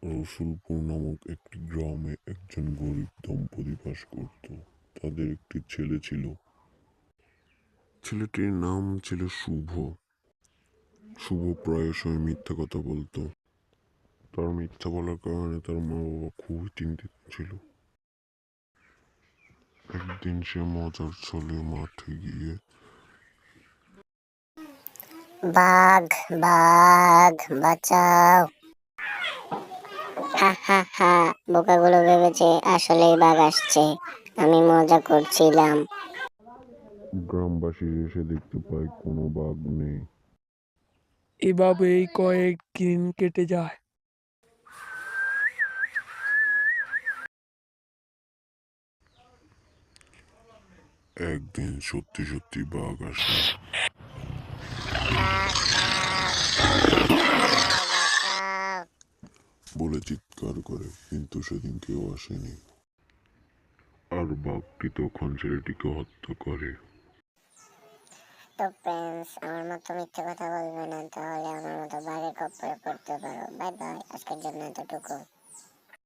রসুলপুর নামক একটি গ্রামে একজন গরিব দম্পতি বাস করত। তাদের একটি ছেলে ছিল। ছেলেটির নাম ছিল শুভ। শুভ প্রায়শই মিথ্যা কথা বলতো। তার মিথ্যা বলার কারণে তার মা বাবা খুবই চিন্তিত ছিল। একদিন সে মজার ছলে মাঠে গিয়ে বাঘ বাঘ বাঁচাও, হা হা হা। বোকাগুলো ভেবেছে আসলেই বাঘ আসছে, আমি মজা করছিলাম। গ্রামবাসী এসে দেখতে পায় কোনো বাঘ নেই। এভাবেই কয়েকদিন কেটে যায়। একদিন সত্যি সত্যি বাঘ আসে। বলে চিৎকার করে, কিন্তু সেদিন কেউ আসেনি। আর বাঘটি তখন ছেলেটিকে হত্যা করে। তো ফ্রেন্ডস, আমার মতো মিথ্যে কথা বলবে না, তাহলে আমার মতো বাঘের খপ্পরে পড়তে পারো। বাই বাই, আজকের জন্য এতটুকু।